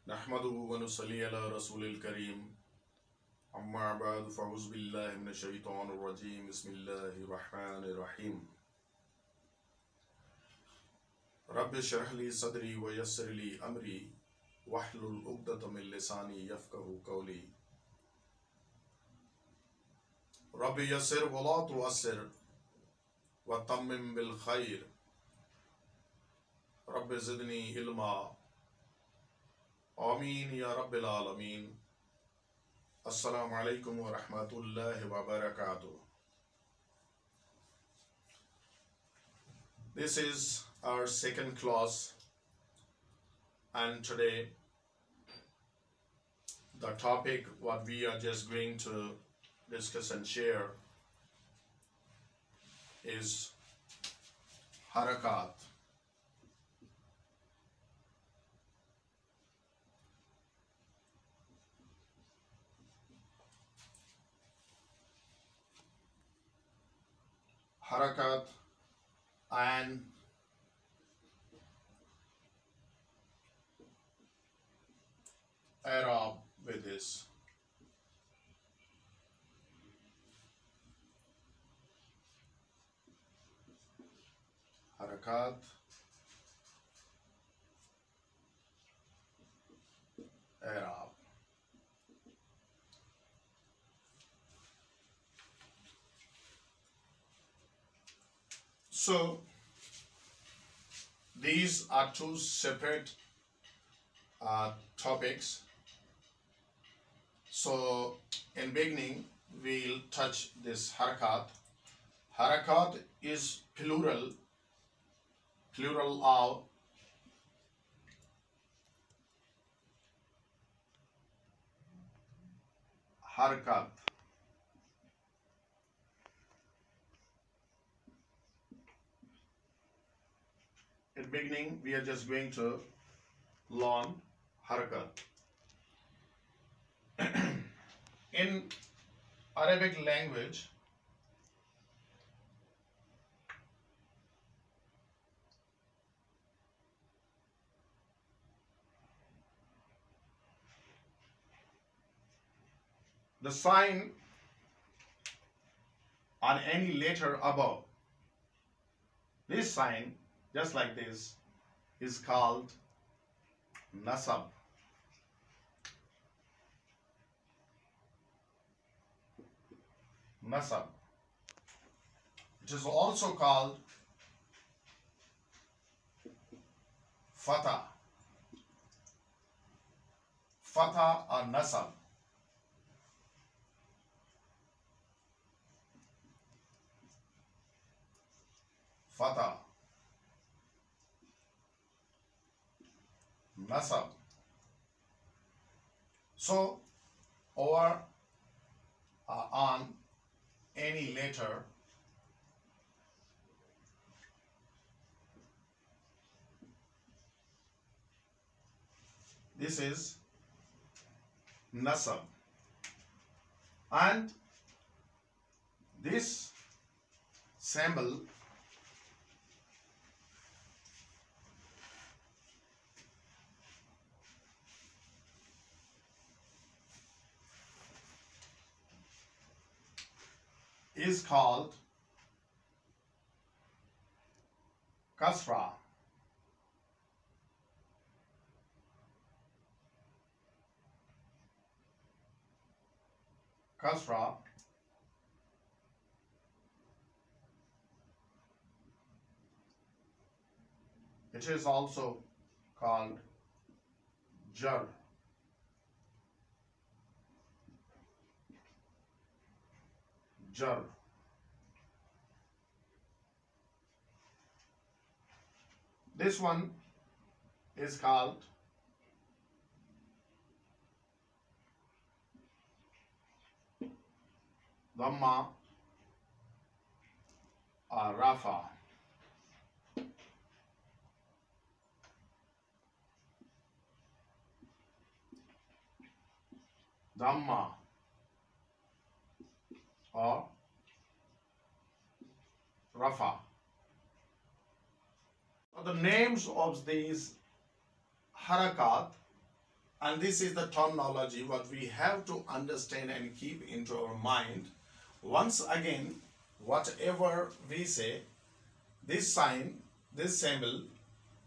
नहमदुहु व नुसल्ली अला रसूलिल करीम अम्मा बअद फ़अऊज़ु बिल्लाहि मिनश शैतानिर रजीम बिस्मिल्लाहिर रहमानिर रहीम रब्बि इश्रह ली सदरी व यस्सिर ली अमरी वहलुल उक़दतम मिन लिसानी यफ़क़हू क़ौली रब्बि यस्सिर व ला तुअस्सिर व तम्मिम बिल खैर रब्बि ज़िदनी इल्मा आमीन या रब्बिल आलमीन। अस्सलामु अलैकुम व रहमतुल्लाहि व बरकातुह। This is our second class, and today the topic what we are just going to discuss and share is harakat. Harakat and Ira'ab with this. Harakat Ira'ab. So these are two separate topics. So in beginning we'll touch this harakat. Harakat is plural of harakat. In beginning we are just going to learn harakat. In Arabic language, the sign on any letter above, this sign just like this is called nasab. Nasab. It is also called fatha. Fatha or nasab. Fatha. Nasab. So over on any letter this is nasab, and this symbol is called kasra. Kasra. It is also called jar. Jar. This one is called dhamma or rafa. Dhamma or rafa. The names of these harakat and this is the terminology what we have to understand and keep into our mind. Once again, whatever we say, this sign, this symbol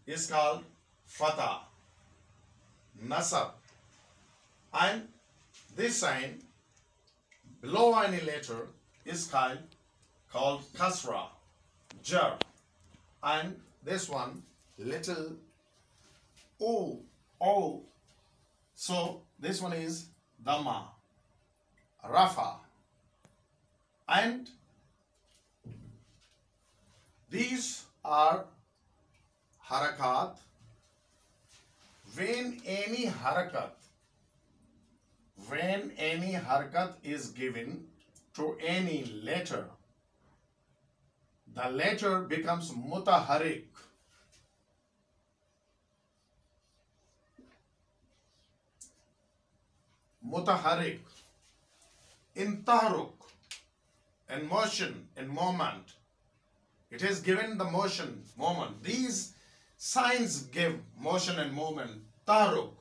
is called fatha, nasab, and this sign below any letter is called kasra, jar, and this one little o, so this one is dhamma, rafa, and these are harakat. When any harakat is given to any letter, the letter becomes mutaharrik. Mutaharrik. In taharuk, in motion, in moment. It is given the motion, moment. These signs give motion and movement. Taharuk.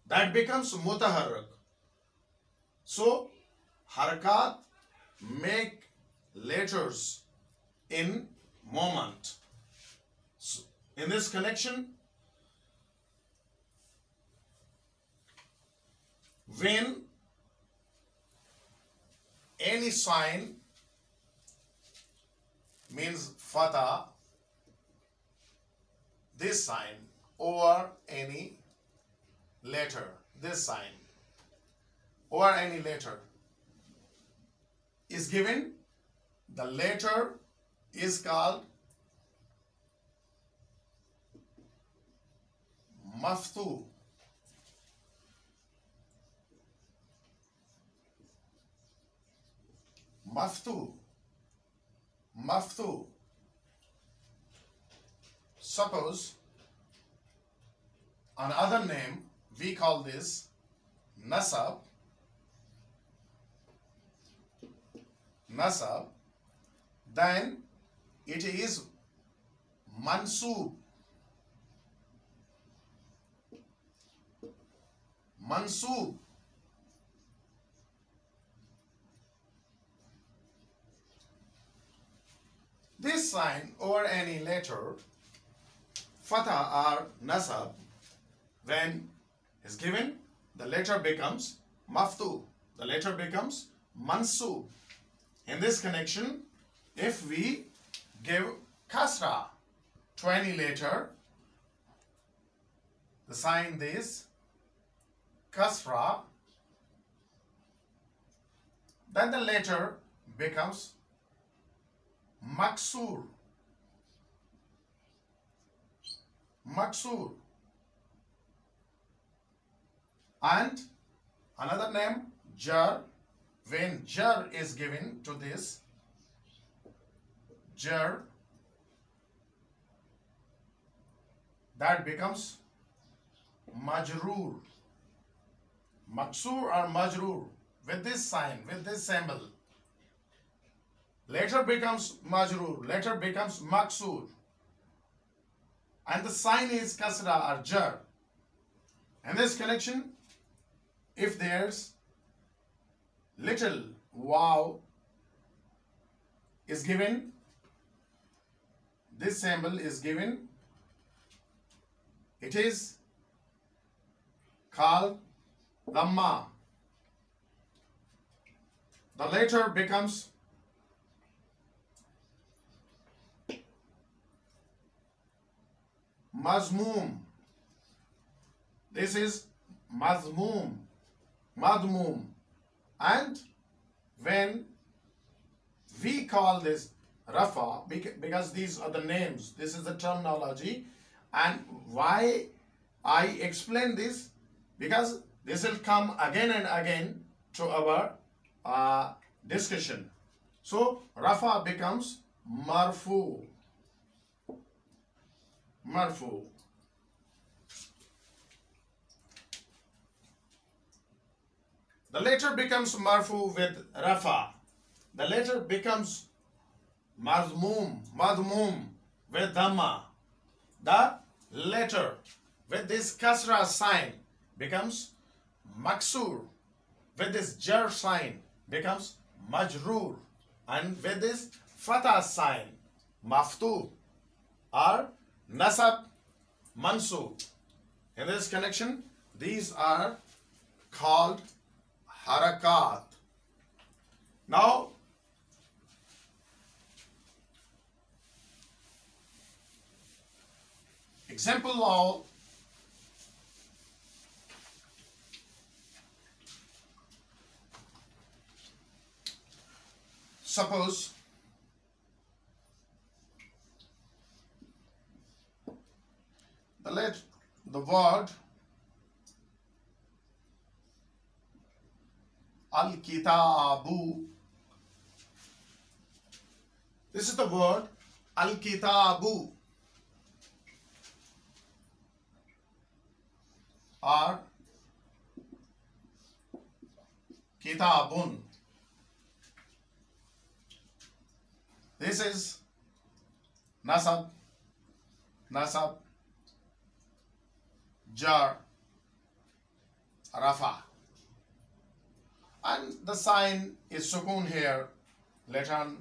That becomes mutaharrik. So, harakat make letters in moment. So, in this connection, when any sign means fatha, this sign, or any letter, this sign, or any letter is given, the letter is called maftu. Maftu. Suppose another name, we call this nasab. Then it is mansub. This sign or any letter, fatha or nasab, when is given, the letter becomes maftu. The letter becomes mansub. In this connection, if we give kasra to any letter, the sign this, kasra, then the letter becomes maksur. And another name, jar. When jar is given to this, jar, that becomes majroor. Maksur or majroor, with this sign, with this symbol, letter becomes majroor, letter becomes maksur, and the sign is kasra or jar. In this connection, if there's little wow is given, this symbol is given, it is called dhamma. The letter becomes mazmum. This is madmum. And when we call this rafa, because these are the names, this is the terminology, and why I explain this, because this will come again and again to our discussion. So rafa becomes marfu. The letter becomes marfu with rafa. The letter becomes madmum with dhamma. The letter with this kasra sign becomes maksur. With this jar sign becomes majroor. And with this fatah sign maftu or nasab mansub. In this connection, these are called harakat. Now, example of suppose the word al-kitabu. This is the word al-kitabu or kitabun. This is nasab, jar, rafa. And the sign is sukun here. Later on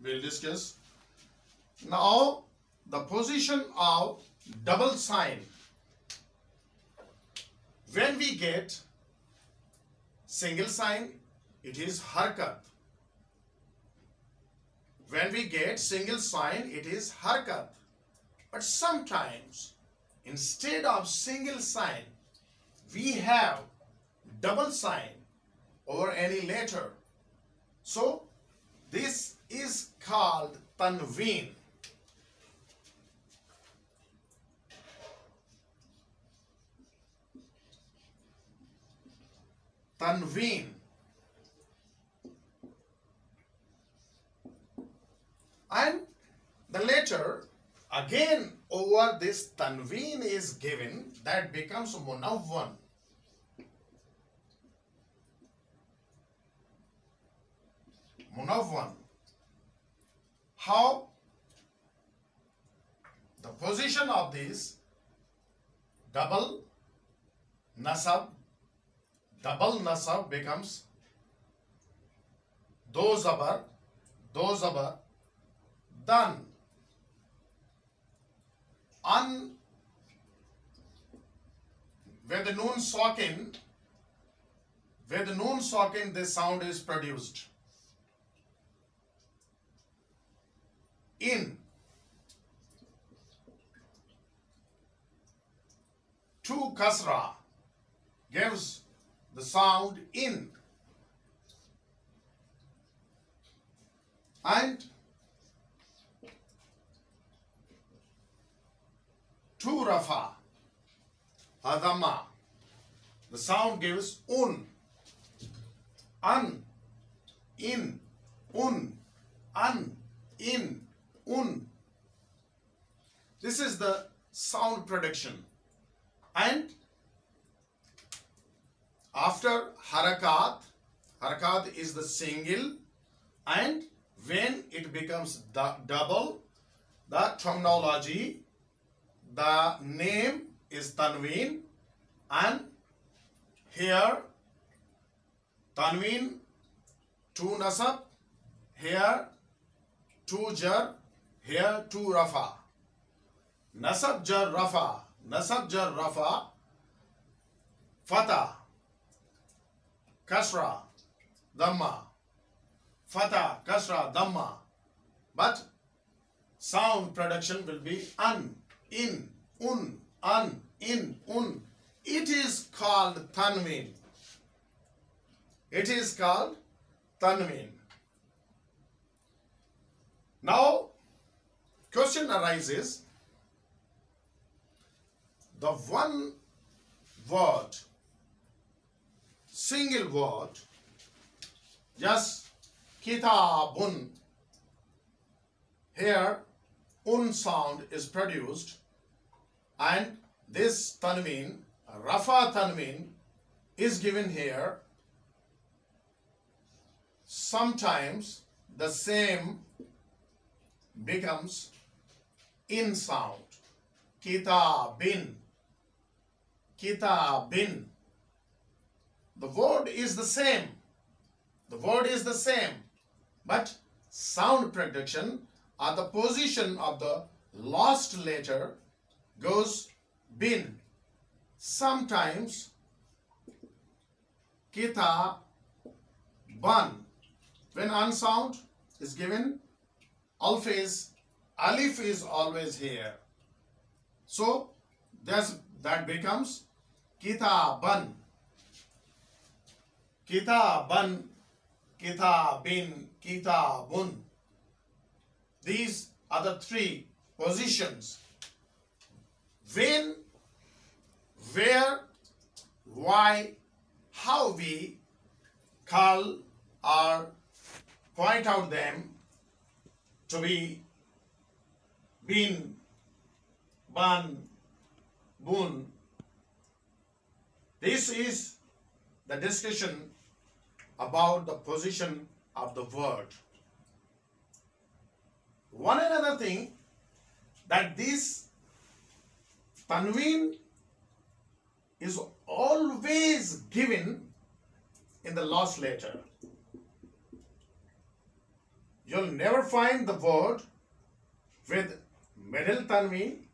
we'll discuss. Now the position of double sign. When we get single sign, it is harakat. When we get single sign, it is harakat. But sometimes, instead of single sign, we have double sign over any letter. So, this is called tanween. Tanween. And the letter again over this tanween is given, that becomes munawwan. Munawwan. How? The position of this double nasab becomes do zabar, dan. An, with the noon sakin, this sound is produced. In. To kasra gives the sound in. And to rafa, adama, the sound gives un. An, in, un, an, in, un. This is the sound production. And after harakat is the single, and when it becomes double, the terminology, the name is tanween, and here tanween to nasab, here to jar, here to rafa. Nasab jar rafa, fatah, kasra, dhamma, fatah, kasra, dhamma. But sound production will be an, in, un, an, in, un. It is called tanween. It is called tanween. Now, question arises, the one word, single word, just kitabun, here un sound is produced, and this tanween, rafa tanween, is given here. Sometimes the same becomes in sound, kitabin. kitabin. The word is the same. The word is the same. But sound production or the position of the last letter goes bin. Sometimes kitaban. When unsound is given, alif is always here. So that becomes kitaban. Kitaban, kitabin, kitabun. These are the three positions. When, where, why, how we call or point out them to be bin, ban, bun. This is the discussion about the position of the word. One another thing, that this tanween is always given in the last letter. You'll never find the word with middle tanween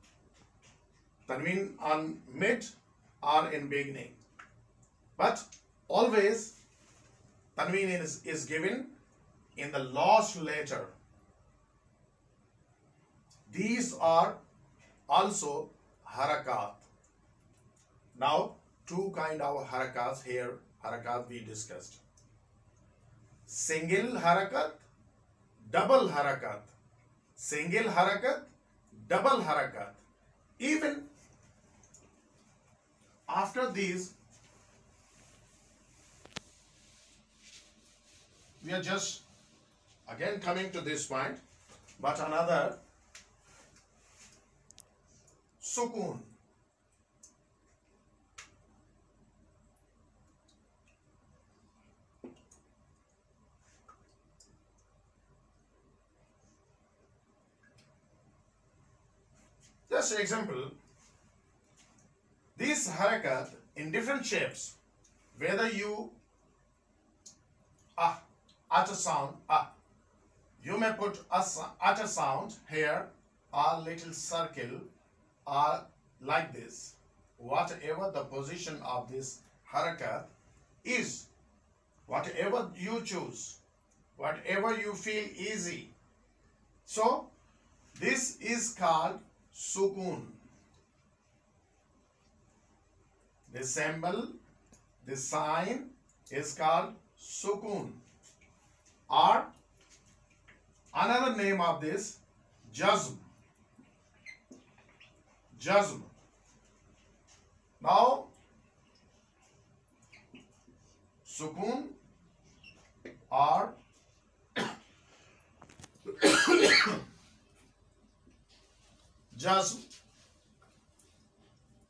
on mid or in beginning. But always tanween is given in the last letter. These are also harakat. Now, two kind of harakats here, harakat we discussed. Single harakat, double harakat. Single harakat, double harakat. Even after these, we are just again coming to this point, but another sukun. Just an example, this harakat in different shapes, whether you utter sound, you may put a utter sound here, a little circle, or like this. Whatever the position of this harakat is, whatever you choose, whatever you feel easy. So this is called sukun. The symbol, the sign is called sukun. Or another name of this, jazm. Jazm. Now, sukun or jazm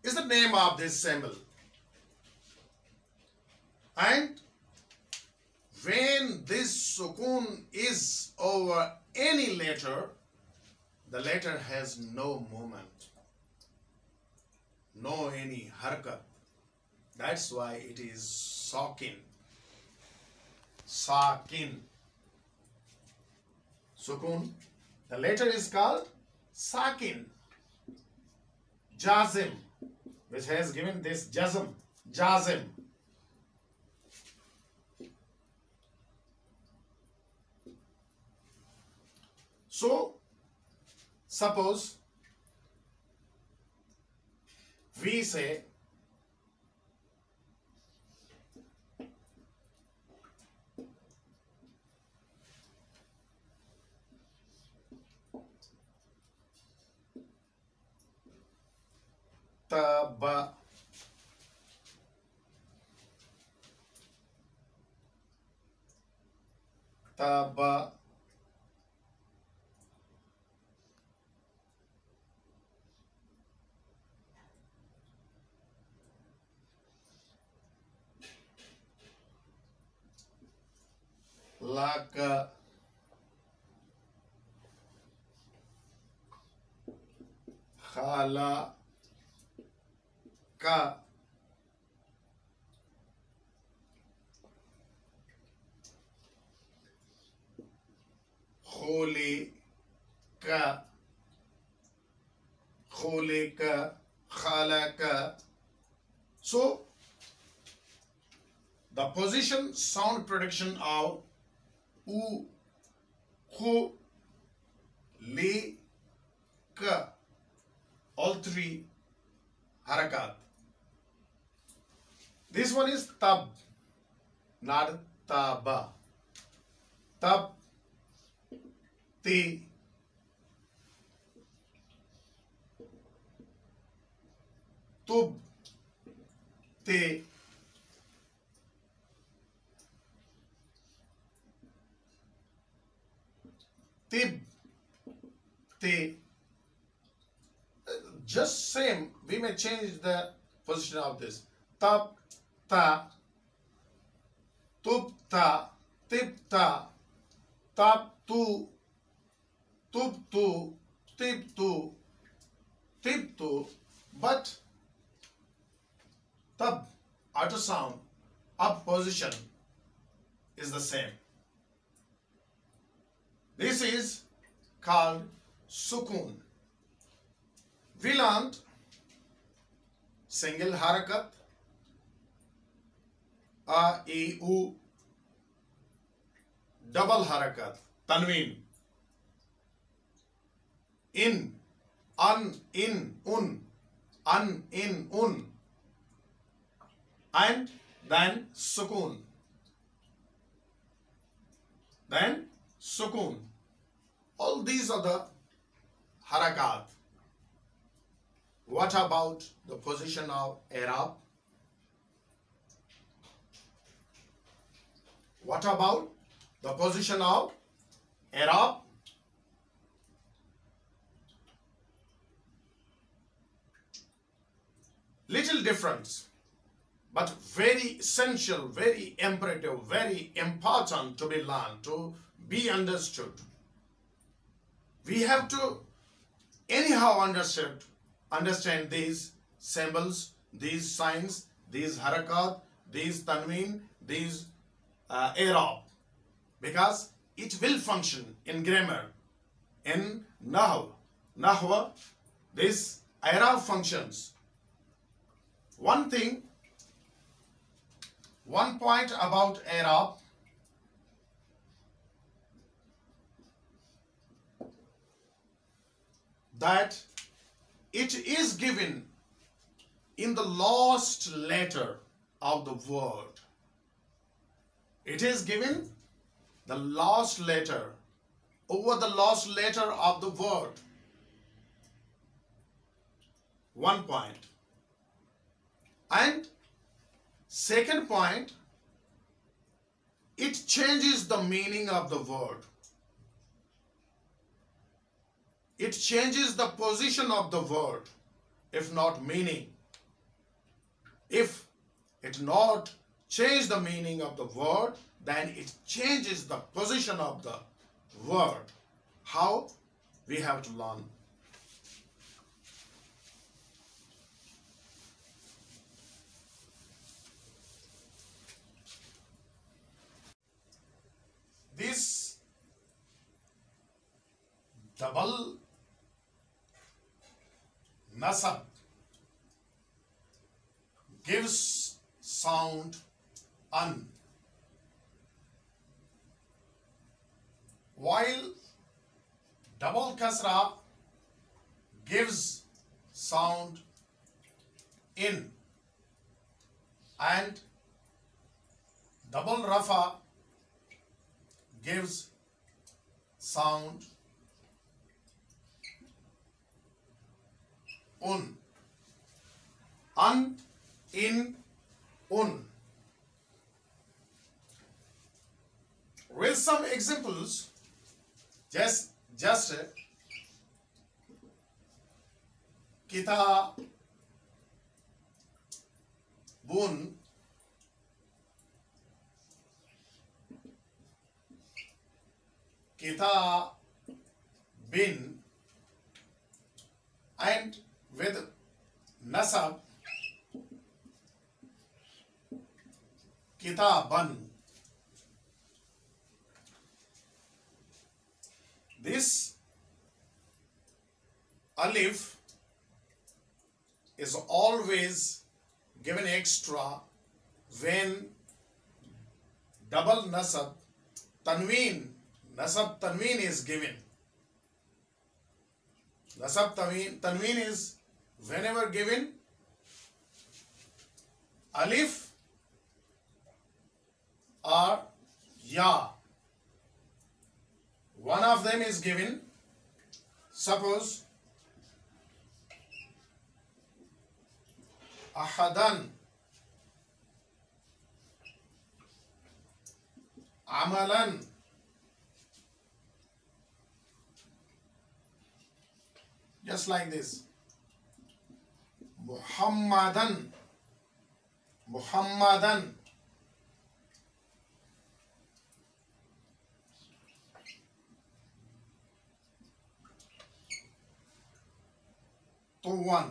is the name of this symbol. And when this sukun is over any letter, the letter has no movement, no any harakat. That's why it is sakin. Sakin. Sukun. The letter is called sakin. Jazim, which has given this jazm. Jazim. So, suppose we say taba, taba, laka, khala, ka. khulika, khulika, khalaka. So the position sound prediction of u, khu, li, ka, all three harakat. This one is tab, not taba. Tab, ti, tub, te, tib, te. Just same, we may change the position of this. Tab, ta, tub, ta, tib, ta, tab, tu, tub, tu, tib, tu, tib, tu. But tab, outer sound, up position is the same. This is called sukun. We learned single harakat, a, e, u, double harakat, tanween, in, an, in, un, an, in, un, and then sukun. Then sukun. All these are the harakat. What about the position of i'rab? What about the position of i'rab? Little difference, but very essential, very imperative, very important to be learned, to be understood. We have to anyhow understand these symbols, these signs, these harakat, these tanween, these i'rab, because it will function in grammar, in nahwa, this i'rab functions. One point about i'rab, that it is given in the last letter of the word. It is given the last letter, over the last letter of the word. One point. And second point, it changes the meaning of the word. It changes the position of the word, if not meaning. If it not change the meaning of the word, then it changes the position of the word. How? We have to learn. This double nasab gives sound an, while double kasra gives sound in, and double rafa gives sound un. An, in, un. With some examples, just kita bun, kita bin, and with nasab kitaban. This alif is always given extra when double nasab tanween is given. Nasab tanween is whenever given alif or ya. One of them is given. Suppose ahadan, amalan, just like this. Muhammadan, Muhammadan. Tuwan,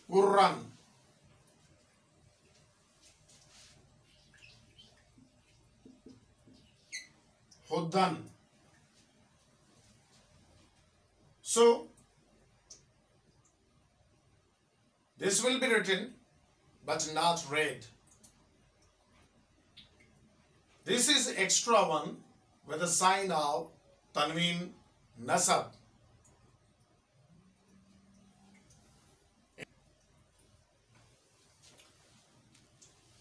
Qurran, Huddan. So this will be written but not read. This is extra one with a sign of tanween nasab.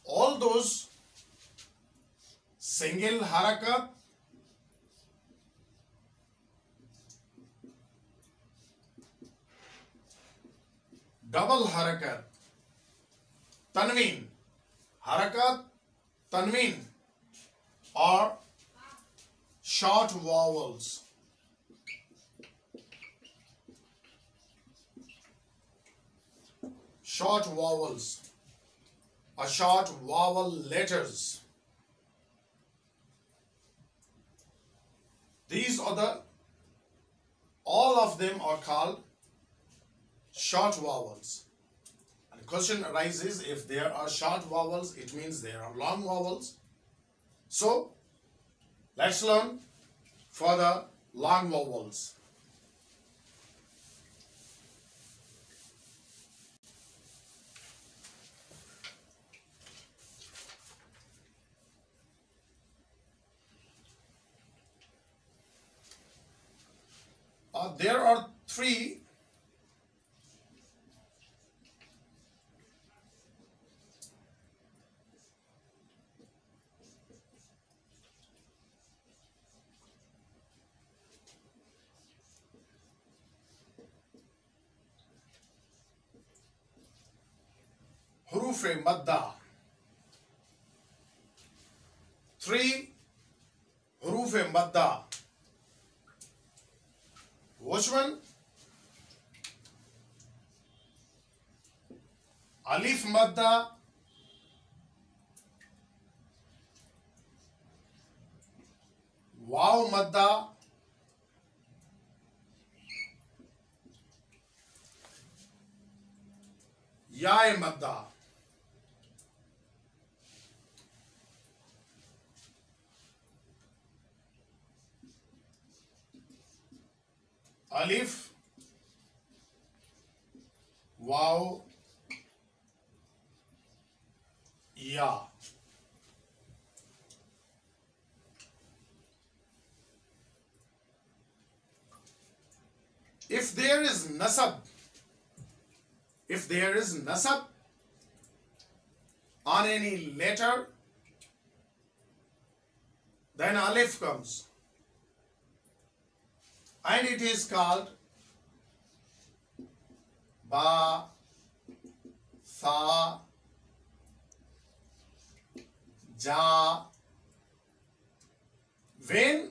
All those single harakat, double harakat, tanween, harakat, tanween, or short vowels. Short vowels or short vowel letters. These are all of them are called short vowels. And the question arises, if there are short vowels, it means there are long vowels. So, let's learn for the long vowels. There are three huruf madda. Three huruf madda. Which one? Alif madda, waw madda, ya madda. Alif, waw, ya. If there is nasab on any letter, then alif comes. And it is called ba, sa, ja. When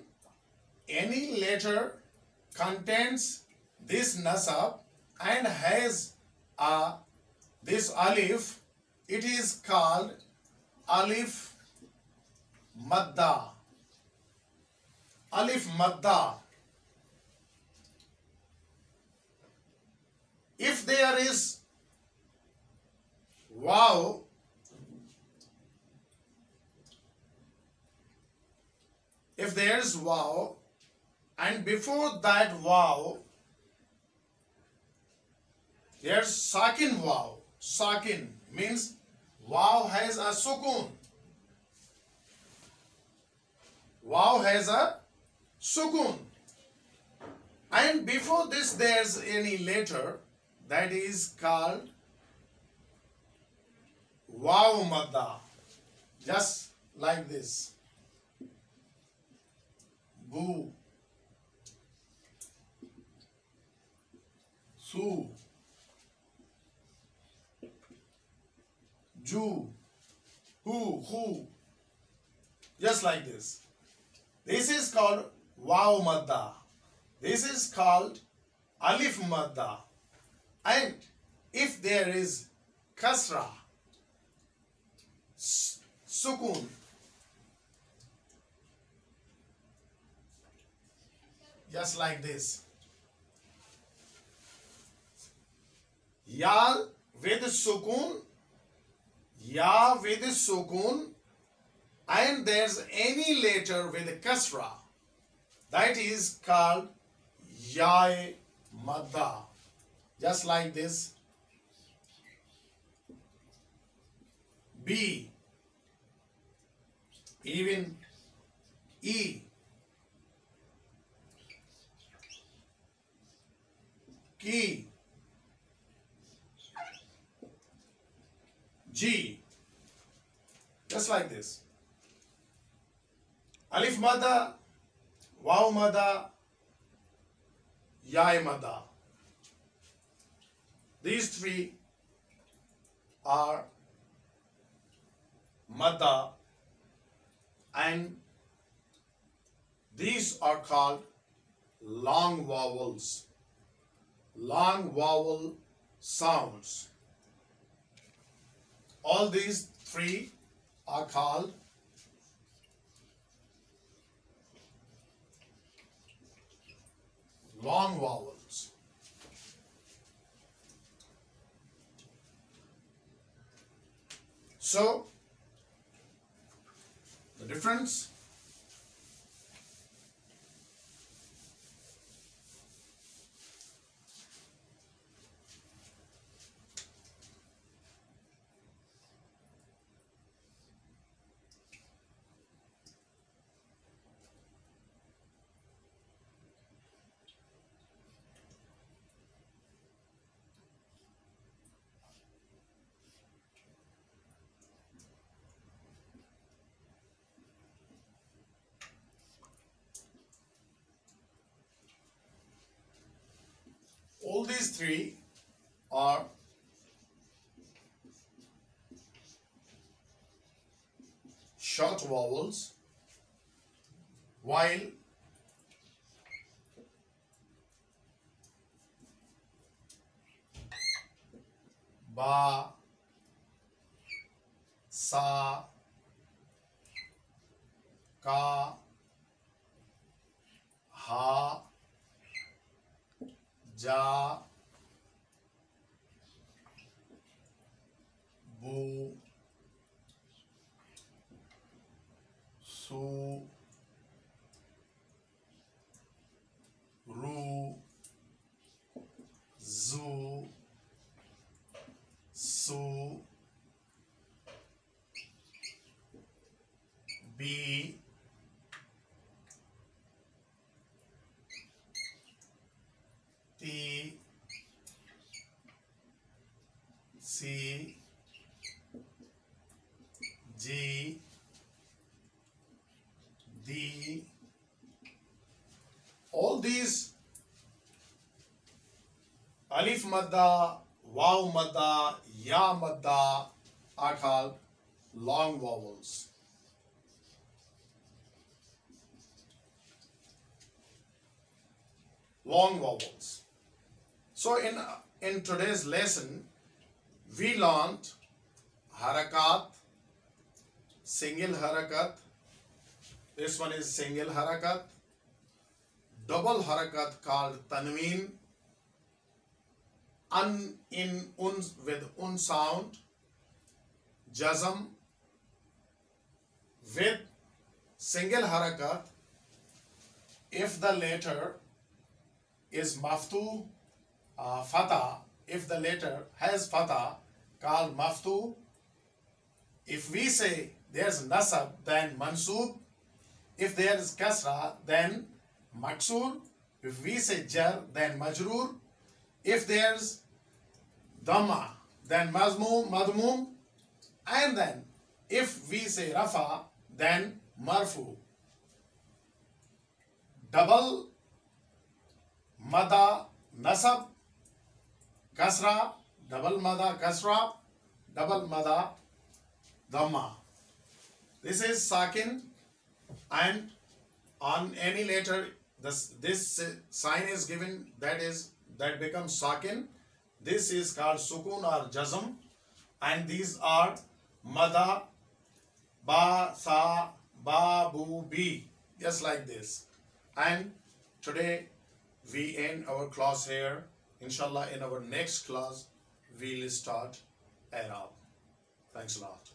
any letter contains this nasab and has this alif, it is called alif madda. Alif madda. If there is waw if there's waw and before that waw there's sakin waw. Sakin means waw has a sukun. Waw has a sukun. And before this there's any letter that is called waw madda. Just like this. Bu, su, ju, who. Just like this. This is called waw madda. This is called alif madda. And if there is kasra, sukun, just like this. Ya with sukun, and there's any letter with kasra, that is called ya madda. Just like this. B, even E, Ki, G, just like this. Alif madda, waw madda, ya madda. These three are madda, and these are called long vowels, long vowel sounds. All these three are called long vowels. So, the difference, all these three are short vowels, while ba, sa, ka, ha, ja, bu, su, ru, zu, su, bi, ti, si, ji, di. All these alif madda, waw madda, ya madda are called long vowels. Long vowels. So in today's lesson, we learned harakat, single harakat. This one is single harakat. Double harakat called tanween. With un sound. Jazm with single harakat if the letter is maftu fatha, if the letter has fatha, called maftu. If we say there's nasab, then mansub. If there is kasra, then maksur. If we say jar, then majrur. If there's dhamma, then mazmum, madmum. And then if we say rafa, then marfu. Double mada nasab, kasra, double mada kasra, double mada dhamma. This is sakin, and on any letter this sign is given, that becomes sakin. This is called sukun or jazm, and these are mada, ba, sa, ba, bu, bi, just like this. And today we end our class here. Inshallah, in our next class we'll start Ira'ab. Thanks a lot.